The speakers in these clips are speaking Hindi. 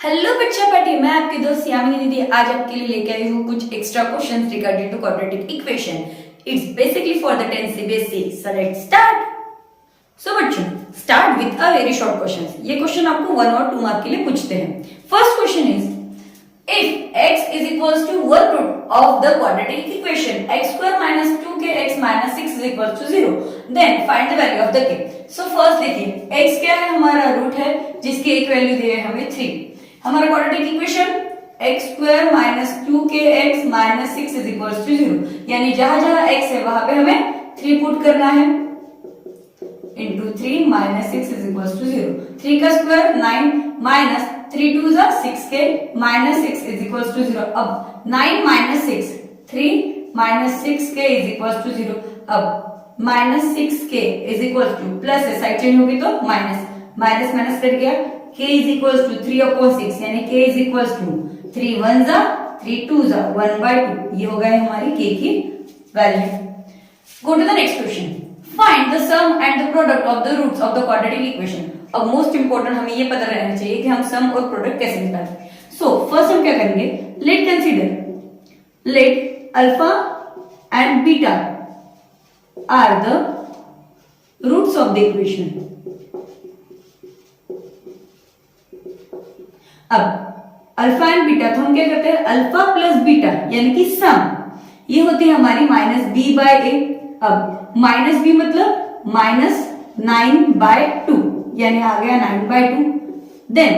हेलो बच्चा पार्टी, मैं आपकी दोस्त यामिनी दीदी आज आपके लिए लेके आई हूँ कुछ extra questions regarding to quadratic equation. It's basically for the 10th CBSE। So let's start. So बच्चों, start with a very short questions. ये क्वेश्चन आपको 1 और 2 मार्क के लिए पूछते हैं। First question is if x is equals to one root of the quadratic equation x square minus 2kx minus 6 is equals to 0, then find the value of the k। So first देखिए x क्या है, हमारा रूट है जिसकी एक वैल्यू दी है हमें 3। हमारा quadratic equation x square minus 2kx minus 6 is equals to 0, यानी जहां जहां x है वहां पे हमें 3 पुट करना है into 3 minus 6 is equals to 0। 3 का स्क्वायर 9 minus 3 2 जा 6k minus 6 is equals to 0। अब 9 minus 6 3 minus 6k is equals to 0। अब minus 6k is equals to plus है, साइड चेंज होगी तो माइनस माइनस माइनस कट गया। k is equals to 3/6 यानी k is equals to 3 1 जा 3 2 जा 1/2। ये हो गया हमारी k की value. Go to the next question. Find the sum and the product of the roots of the quadratic equation. अब मोस्ट इंपोर्टेंट हमें ये पता रहना चाहिए कि हम सम और प्रोडक्ट कैसे निकालें। सो फर्स्ट हम क्या करेंगे, let consider let alpha and beta are the roots of the equation. अब अल्फा एंड बीटा तो हम क्या करते हैं, अल्फा प्लस बीटा यानी कि सम, ये होती है हमारी माइनस बी बाय ए। अब माइनस बी मतलब माइनस 9/2 यानी आ गया 9/2। देन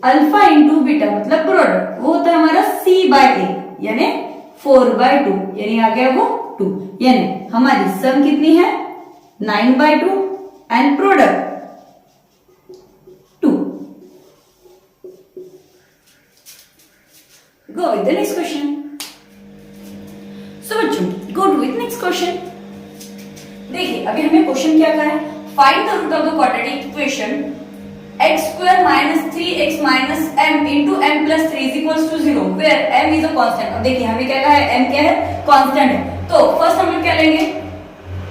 अल्फा इंटू बीटा मतलब प्रोडक्ट, वो होता है हमारा c बाय ए यानी 4/2 यानी आ गया वो 2। यानी हमारी सम कितनी है 9/2 and product 2। Go with the next question. So बच्चों go to with next question. देखिए अभी हमें क्वेश्चन क्या कहा है, find the root of the quadratic equation x square minus 3x minus m into m plus 3 is equals to 0 where m is a constant। अब देखिए हमें क्या कहा है, m क्या है, कांस्टेंट है। तो फर्स्ट हम लोग क्या लेंगे,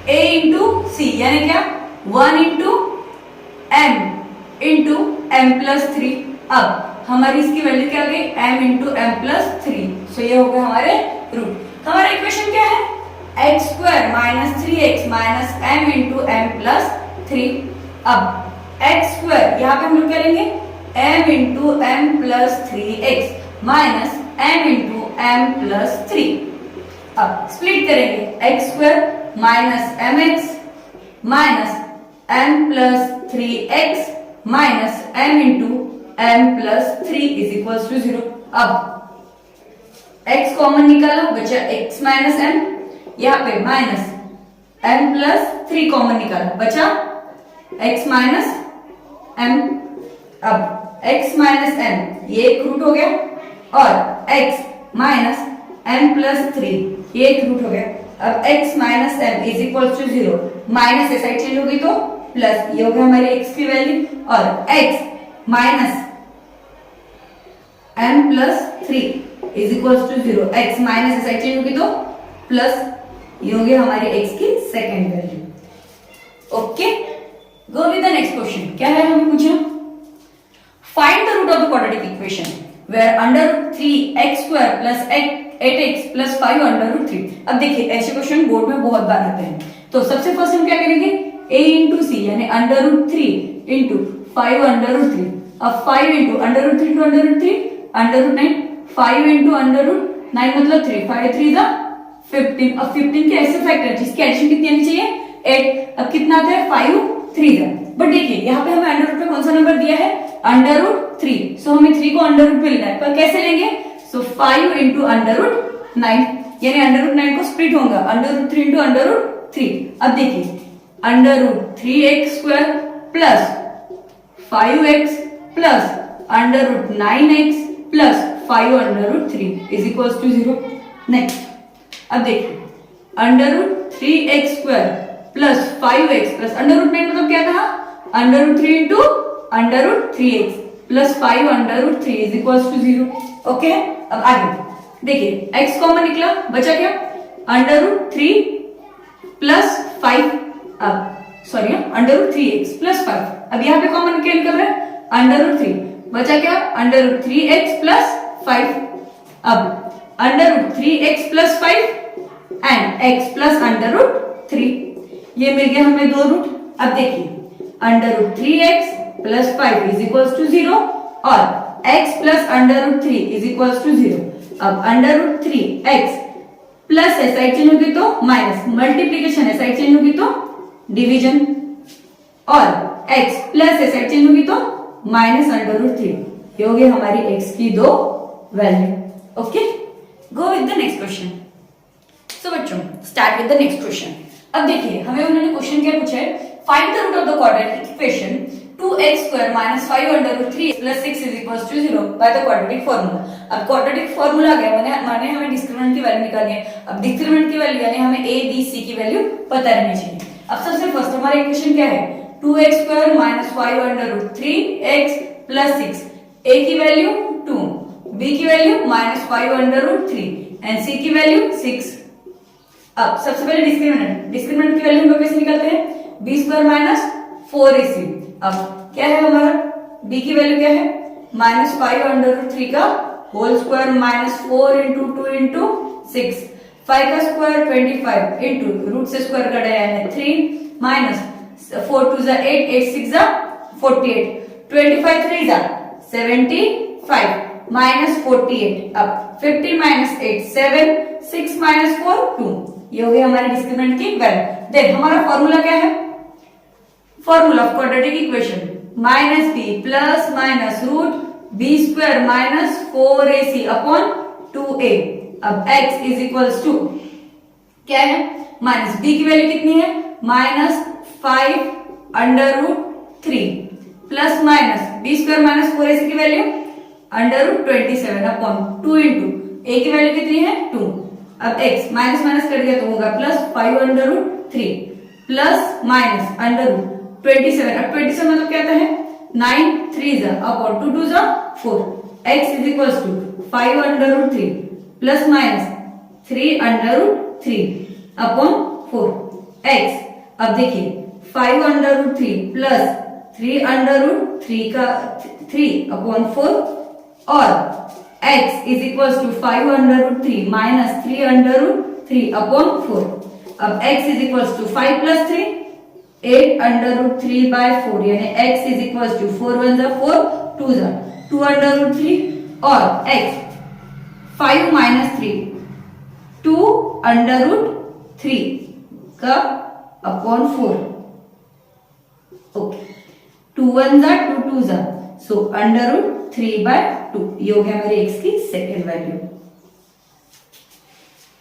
a into c यानी क्या 1 into m into m plus 3। अब हमारी इसकी वैल्यू क्या आ गई, m into m plus 3। सो ये हो गया हमारे रूट। हमारा इक्वेशन क्या है, x square minus 3x minus m into m plus 3। अब x square यहाँ पे हम लोग क्या लेंगे, m into m plus 3x minus m into m plus 3। अब स्प्लिट करेंगे, x square minus mx minus m plus 3x minus m into m plus 3 is equals to 0। अब x कॉमन निकाला, बचा x minus m, यहाँ पे माइनस m प्लस 3 कॉमन निकाला, बचा x माइनस m। अब x माइनस m ये एक रूट हो गया और x माइनस m प्लस 3 ये एक रूट हो गया। अब x minus m is equal to 0, minus से साइड चेंज होगी तो प्लस, ये हो गया हमारी x की वैल्यू। और x minus m plus 3 is equal to 0, x minus से साइड चेंज होगी तो प्लस, ये हो गया हमारी x की second value. Okay, go with the next question. क्या है हमें पूछा, find the root of the quadratic equation where under root 3x square plus 8x plus 5 under root 3। अब देखिए ऐसे क्वेश्चन बोर्ड में बहुत बार आते हैं। तो सबसे फर्स्ट हम क्या करेंगे, a इंटू सी यानी under root 3 into 5 under root 3। अब 5 into under root 3 to under root 3 under root 9, 5 into under root 9 मतलब 3, 5 3 जा 15। अब 15 के ऐसे फैक्टर जिसकी एडिशन कितनी आनी चाहिए 8। अब कितना आता है 5 3 जा। बट देखिए यहाँ पे हमें अंडर रूट पे कौन सा नंबर दिया है, अंडर रूट 3। सो हमें 3 को अंडर रूट पे लेना है, पर कैसे लेंगे, सो 5 इंटू अंडर रूट 9 यानी अंडर रूट 9 को स्प्लिट होगा, under root 3 into under root 3। अब देखिए under root 3x square plus 5x plus under root 9x plus 5 under root 3 is equals to 0। Next अब देखिए under root 3x square plus 5x plus under root 9 मतलब क्या था, under root 3 into under root 3x plus 5 under root 3 is equals to 0। Okay, अब आगे देखिए x कॉमन निकला, बचा क्या अंडर रूट 3 प्लस 5, अब sorry under root 3x plus 5। अब यहाँ पे कॉमन क्या निकल रहा है, अंडर रूट 3 बचा क्या, अंडर रूट 3x प्लस 5। अब under root 3x plus 5 and x plus under root 3, ये मिल गया हमें दो रूट। अब देखिए under root 3x plus 5 is equals to 0 और x plus under root 3 is equals to 0। अब अंडर रूट 3x प्लस है, साइड चेंज होगी तो माइनस, मल्टीप्लीकेशन है, साइड चेंज होगी तो डिवीजन, और x प्लस है, साइड चेंज होगी तो माइनस अंडर रूट 3। ये हो गई हमारी x की दो value. Okay, go with the next question. So बच्चों start with the next question. अब देखिए हमें उन्होंने क्वेश्चन क्या पूछा है, find the root of the quadratic equation 2x square minus 5 under root 3 plus 6 is equals to 0 by the quadratic formula. अब क्वाड्रेटिक फार्मूला गया माने हमें डिस्क्रिमिनेंट की वैल्यू निकालनी है। अब डिस्क्रिमिनेंट की वैल्यू यानी हमें a b c की वैल्यू पता रहनी चाहिए। अब सबसे फर्स्ट हमारा इक्वेशन क्या है, 2x square minus 5 under root 3x plus 6, a की वैल्यू 2, b की value minus 5 under root 3 and c की वैल्यू 6। अब सबसे पहले डिस्क्रिमिनेंट की वैल्यू हम कैसे निकालते हैं, b स्क्वायर माइनस 4ac। अब क्या है हमारा b की वैल्यू क्या है, माइनस 5 अंडर रूट 3 का whole square minus 4 into 2 into 6, 5 का स्क्वायर 25 इंटू रूट से स्क्वायर कटाया है 3 माइनस 4 2 जा 8, 8 6 जा 48, 25 3 जा 75 माइनस 48। अब 50 माइनस 8 7, 6 माइनस 4 2, ये हो गई हमारी डिस्क्रिमिनेंट की वैल्यू। देन हमारा फॉर्मूला क्या है, formula of quadratic equation minus b plus minus root b square minus 4ac upon 2a। अब x इज इक्वल्स टू क्या है, माइनस b की वैल्यू कितनी है, minus 5 under root 3 plus minus b square minus 4ac की value under root 27 upon 2 into a की वैल्यू कितनी है 2। अब x माइनस माइनस कट गया तो होगा plus 5 under root 3 plus minus under root 27। अब 27 मतलब क्या आता है, 9 3 जा अपॉन 2 2 जा 4, x is equals to 5 under root 3 plus minus 3 under root 3 upon 4 x। अब देखिए 5 under root 3 plus 3 under root 3 का 3 अपॉन 4 और x is equals to 5 under root 3 minus 3 under root 3 upon 4। अब x is equals to 5 plus 3 8 under root 3 by 4 यानी x इज इक्वल्स टू 4 1 जा 4 2 जा 2 अंडर रूट 3 और x 5 माइनस 3 2 अंडर रूट 3 का अपॉन 4। ओके 2 1 जा 2 2 जा, सो अंडर रूट 3 बाय 2, ये हो गया हमारी x की second value.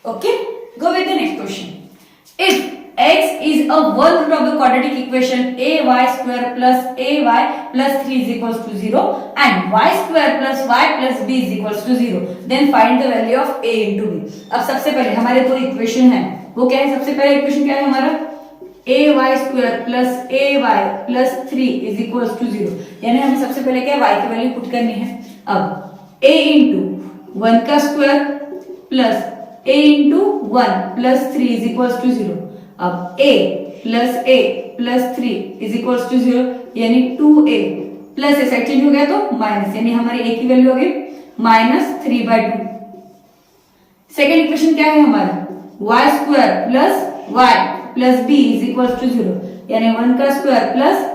Okay, go with the next question. If x is a one root of the quadratic equation ay square plus ay plus 3 is equals to 0 and y square plus y plus b is equals to 0, then find the value of a into b। अब सबसे पहले हमारे दो इक्वेशन हैं, वो क्या है, सबसे पहले इक्वेशन क्या है हमारा, ay square plus ay plus 3 is equals to 0, यानी हमें सबसे पहले क्या y की वैल्यू पुट करनी है। अब a into 1 का square plus a into 1 plus 3 is equals to 0। अब a plus 3 is equals to 0 यानी 2a प्लस ए साइड चेंज हो गया तो माइनस, यानी हमारी a की वैल्यू हो गई माइनस 3/2। सेकेंड इक्वेशन क्या है हमारा, y square plus y plus b is equals to 0 यानी 1 का square plus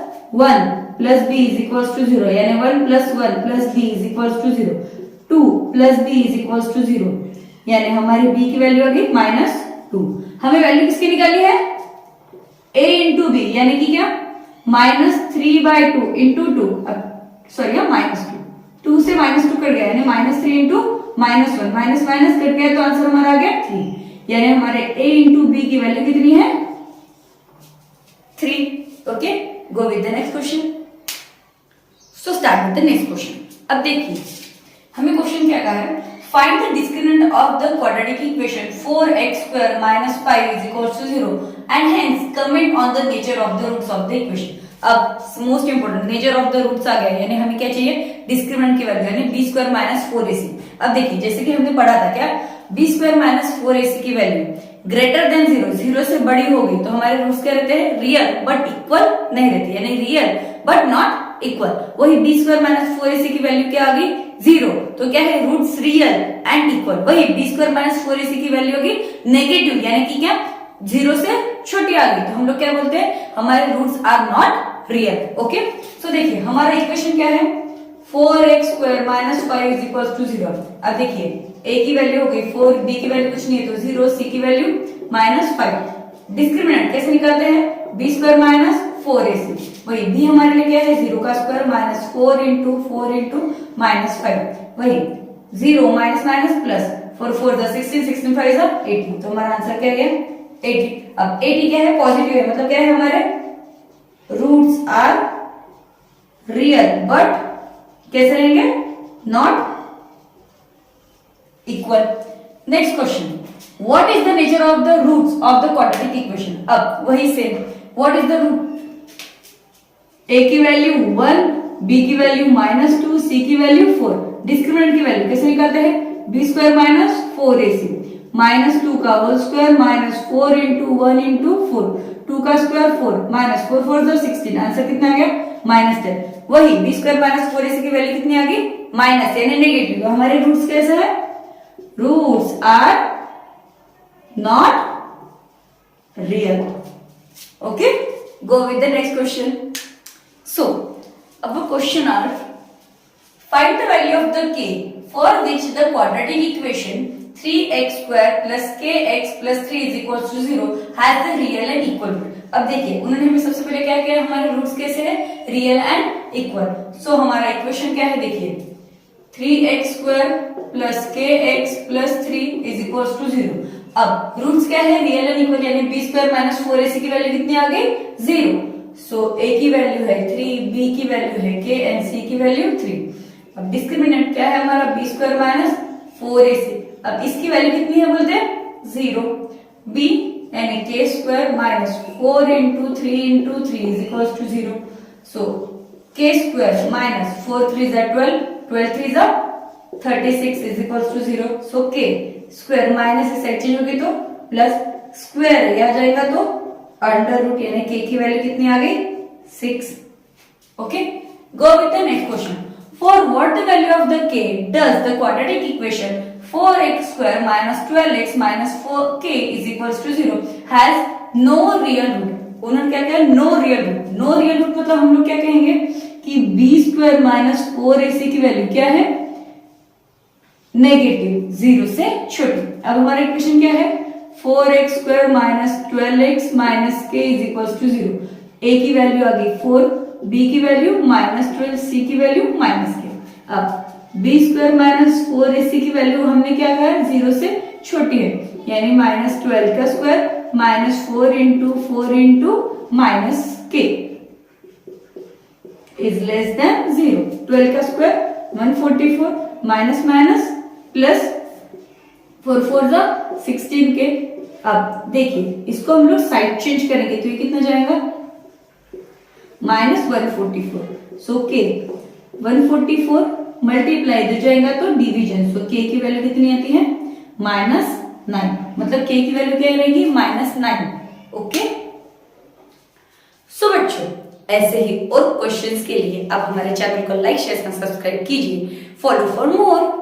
1 plus b is equals to 0 यानी 1 plus 1 plus b is equals to 0, 2 plus b is equals to 0 यानी हमारी b की वैल्यू होगी -2। हमें वैल्यू किसकी निकाली है, a इंटू बी यानी कि क्या -3/2 इंटू 2, सॉरी -2 से -2 कट गया यानी -3 इंटू -1 माइनस माइनस कट गया तो आंसर हमारा आ गया 3, यानी हमारे a इंटू बी की वैल्यू कितनी है 3। Okay, go with the next question. So start with the next question. अब देखिए हमें क्वेश्चन क्या कहा है, find the discriminant of the quadratic equation 4x square minus 5 is equals to 0 and hence comment on the nature of the roots of the equation। अब most important nature of the roots आ गया, यानी हमें क्या चाहिए, डिस्क्रिमिनेंट की वैल्यू यानी b स्क्वायर माइनस 4ac। अब देखिए जैसे कि हमने पढ़ा था क्या, b स्क्वायर माइनस 4ac की वैल्यू ग्रेटर देन 0, 0 से बड़ी होगी तो हमारे रूट्स क्या रहते हैं, रियल बट इक्वल नहीं रहते, यानी रियल बट नॉट इक्वल। वही बी स्क्वायर माइनस 4ac की वैल्यू क्या आ गई 0, तो क्या है रूट्स रियल एंड इक्वल। वही बी स्क्वायर माइनस 4ac की वैल्यू होगी नेगेटिव, यानी कि क्या 0 से छोटी आ गई, तो हम लोग क्या बोलते हैं हमारे roots are not real. Okay, so देखिए हमारा इक्वेशन क्या है 4x square minus 5 is equal to 0। अब देखिए a की वैल्यू हो गई 4, b की वैल्यू कुछ नहीं है तो 0, c की वैल्यू -5। डिस्क्रिमिनेंट कैसे निकालते हैं b स्क्वायर माइनस 4ac, वही b हमारे लिए क्या है 0 का स्क्वायर माइनस 4 इंटू -5, वही 0 माइनस माइनस प्लस 4 4 16, 16 5 18, तो हमारा आंसर क्या है 80। अब 80 क्या है पॉजिटिव है, मतलब क्या है हमारे रूट्स आर रियल बट कैसे रहेंगे not equal. Next question, what is the nature of the roots of the quadratic equation. अब वही same, what is the root, a की वैल्यू 1, b की वैल्यू -2, c की वैल्यू 4। डिस्क्रिमिनेंट की वैल्यू कैसे निकालते हैं b स्क्वायर माइनस 4ac -2 का whole square minus 4 into 1 into 4, 2 का स्क्वायर 4 माइनस 4 4 16, आंसर कितना आ गया -10। वही b स्क्वायर माइनस 4ac की वैल्यू कितनी आ गई माइनस यानी नेगेटिव, तो हमारे रूट्स कैसे है roots are not real. Okay, go with the next question. So, our question are, find the value of the k for which the quadratic equation 3x square plus kx plus 3 is equals to 0 has the real and equal root. अब देखिए उन्होंने हमें सबसे पहले क्या किया, हमारे रूट्स कैसे है रियल एंड इक्वल। सो हमारा इक्वेशन क्या है देखिए 3x square plus kx plus 3 is equals to 0। अब रूट्स क्या है रियल एंड इक्वल, यानी b स्क्वायर माइनस 4ac की वैल्यू कितनी आ गई 0। सो a की वैल्यू है 3, b की वैल्यू है k एंड c की वैल्यू 3। अब डिस्क्रिमिनेंट क्या है हमारा b स्क्वायर माइनस 4ac, अब इसकी वैल्यू कितनी है बोलते हैं 0। b यानी k square minus 4 into 3 into 3 is equals to 0। So k square minus 4 3 is 12, 12 3 is 36 is equals to 0। So k square minus से साइड चेंज होगी तो प्लस स्क्वायर आ जाएगा तो अंडर रूट, यानी k की वैल्यू कितनी आ गई 6। Okay, go with the next question, for what the value of the k does the quadratic equation 4x square minus 12x minus 4k is equals to 0 has no real root. उन्होंने क्या किया no real root. No real root मतलब हम लोग क्या कहेंगे कि b स्क्वायर माइनस 4ac की वैल्यू क्या है नेगेटिव 0 से छोटी। अब हमारा इक्वेशन क्या है 4x square minus 12x minus k is equals to 0। a की वैल्यू आ गई 4, b की वैल्यू -12, c की वैल्यू -k। अब b स्क्वायर माइनस 4ac की वैल्यू हमने क्या कहा 0 से छोटी है, यानी -12 का square minus 4 into -k is less than 0। 12 का स्क्वायर 144 माइनस माइनस प्लस 4 4 16 के। अब देखिए इसको हम लोग साइड चेंज करेंगे तो ये कितना जाएगा -144। सो k 144 मल्टीप्लाई हो जाएगा तो डिवीजन, सो k की वैल्यू कितनी आती है -9, मतलब k की वैल्यू क्या रहेगी -9। ओके, सो बच्चों ऐसे ही और क्वेश्चंस के लिए आप हमारे चैनल को लाइक शेयर सब्सक्राइब कीजिए। Follow for more.